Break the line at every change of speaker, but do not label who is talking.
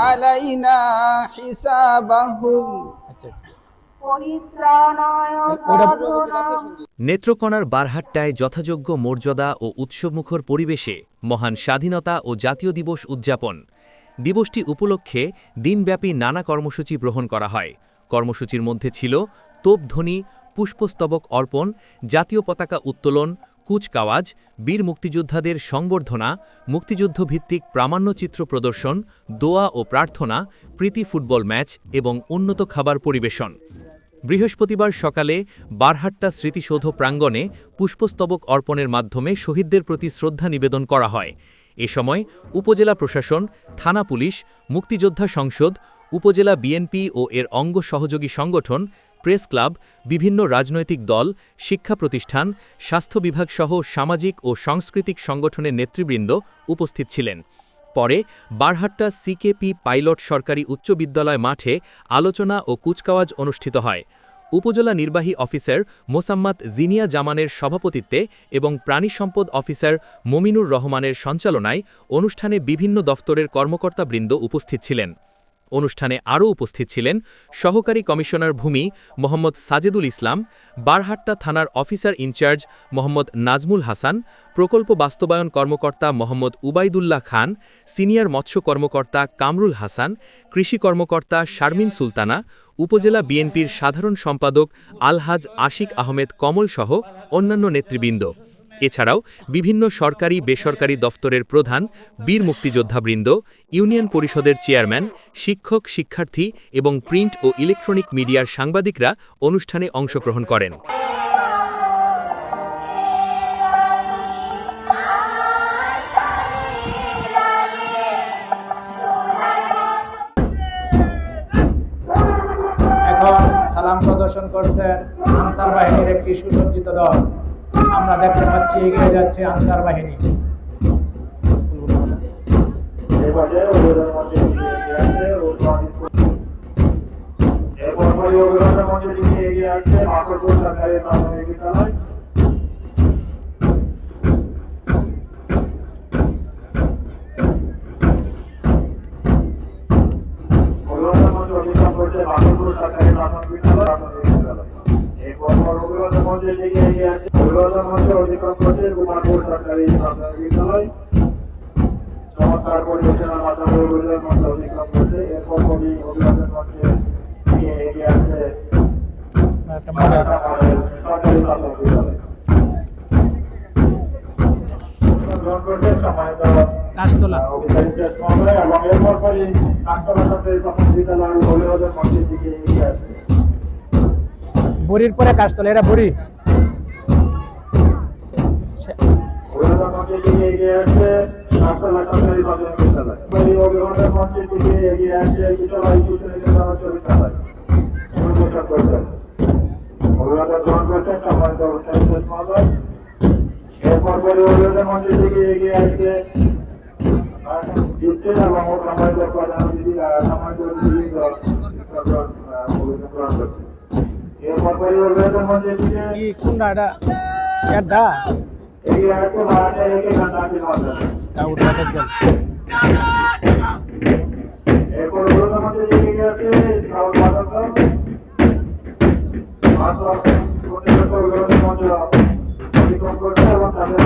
আলাইনা হিসাবাহুম।
নেত্রকোনার বারহাট্টায় যথাযোগ্য মর্যাদা ও উৎসবমুখর পরিবেশে মহান স্বাধীনতা ও জাতীয় দিবস উদযাপন। দিবসটি উপলক্ষে দিনব্যাপী নানা কর্মসূচি গ্রহণ করা হয়। কর্মসূচির মধ্যে ছিল তোপধ্বনি, পুষ্পস্তবক অর্পণ, জাতীয় পতাকা উত্তোলন, কুচকাওয়াজ, বীর মুক্তিযোদ্ধাদের সংবর্ধনা, মুক্তিযুদ্ধভিত্তিক প্রামাণ্যচিত্র প্রদর্শন, দোয়া ও প্রার্থনা, প্রীতি ফুটবল ম্যাচ এবং উন্নত খাবার পরিবেশন। বৃহস্পতিবার সকালে বারহাট্টা স্মৃতিসৌধ প্রাঙ্গণে পুষ্পস্তবক অর্পণের মাধ্যমে শহীদদের প্রতি শ্রদ্ধা নিবেদন করা হয়। এ সময় উপজেলা প্রশাসন, থানা পুলিশ, মুক্তিযোদ্ধা সংসদ, উপজেলা বিএনপি ও এর অঙ্গ সহযোগী সংগঠন, প্রেস ক্লাব, বিভিন্ন রাজনৈতিক দল, শিক্ষা প্রতিষ্ঠান, স্বাস্থ্য বিভাগ সহ সামাজিক ও সাংস্কৃতিক সংগঠনের নেতৃবৃন্দ উপস্থিত ছিলেন। পরে বারহাট্টা সিকেপি পাইলট সরকারি উচ্চ বিদ্যালয় মাঠে আলোচনা ও কুচকাওয়াজ অনুষ্ঠিত হয়। উপজেলা নির্বাহী অফিসার মোসাম্মত জিনিয়া জামানের সভাপতিত্বে এবং প্রাণী সম্পদ অফিসার মমিনুর রহমানের সঞ্চালনায় অনুষ্ঠানে বিভিন্ন দফতরের কর্মকর্তাবৃন্দ উপস্থিত ছিলেন। অনুষ্ঠানে আরও উপস্থিত ছিলেন সহকারী কমিশনার ভূমি মোহাম্মদ সাজেদুল ইসলাম, বারহাট্টা থানার অফিসার ইনচার্জ মোহাম্মদ নাজমুল হাসান, প্রকল্প বাস্তবায়ন কর্মকর্তা মোহাম্মদ উবাইদুল্লাহ খান, সিনিয়র মৎস্য কর্মকর্তা কামরুল হাসান, কৃষি কর্মকর্তা শারমিন সুলতানা, উপজেলা বিএনপির সাধারণ সম্পাদক আলহাজ আশিক আহমেদ কমল সহ অন্যান্য নেতৃবৃন্দ। এছাড়াও বিভিন্ন সরকারি বেসরকারি দফতরের প্রধান, বীর মুক্তিযোদ্ধাবৃন্দ, ইউনিয়ন পরিষদের চেয়ারম্যান, শিক্ষক, শিক্ষার্থী এবং প্রিন্ট ও ইলেকট্রনিক মিডিয়ার সাংবাদিকরা অনুষ্ঠানে অংশগ্রহণ করেন।
এখন সালাম প্রদর্শন করছেন আনসার বাহিনীর একটি সুসজ্জিত দল। আমরা দেখতে পাচ্ছি এগিয়ে যাচ্ছে আনসার বাহিনী।
চমৎকার পরিবেশনার মাধ্যমে অভিযোগ মঞ্চে অতিক্রম করছে। এরপর কবি অভিবাদন মঞ্চে এগিয়ে আসছে সরকারি প্রাথমিক বিদ্যালয়। গ্রহণ করছে সম্মানিত অফিসার ইনচার্জ মহোদয় এবং এরপর পরই কাঠতলা সরকারি প্রাথমিক বিদ্যালয় অভিবাদন মঞ্চের দিকে এগিয়ে আসছে।
বুড়ির পরে কাশতলা, এটা বুড়ি।
অভিবাদন মঞ্চের দিকে এগিয়ে আসছে কাঠতলা সরকারি প্রাথমিক বিদ্যালয়। অভিবাদন মঞ্চের দিকে এগিয়ে আসছে ইটলা উচ্চ বিদ্যালয়। অনুমোদন করছেন অভিবাদন গ্রহণ করছেন সম্মানিত অফিসার ইনচার্জ মহোদয়। এরপর পরে অভিবাদন মঞ্চের দিকে এগিয়ে আসছে এবং সম্মানিত প্রধান অতিথি সম্মানিত অতিথিবৃন্দ অভিবাদন গ্রহণ করছে। এরপর পরে অভিবাদন মঞ্চের দিকে
কোনটা এটা
এগিয়ে আসছে বারহাট্টা একে গান্ধী মাদ্রাসা। এরপর অভিবাদন মঞ্চের দিকে এগিয়ে আসছে স্কাউট মাদ্রাসা। অভিবাদন মঞ্চ অতিক্রম করছে এবং তাদের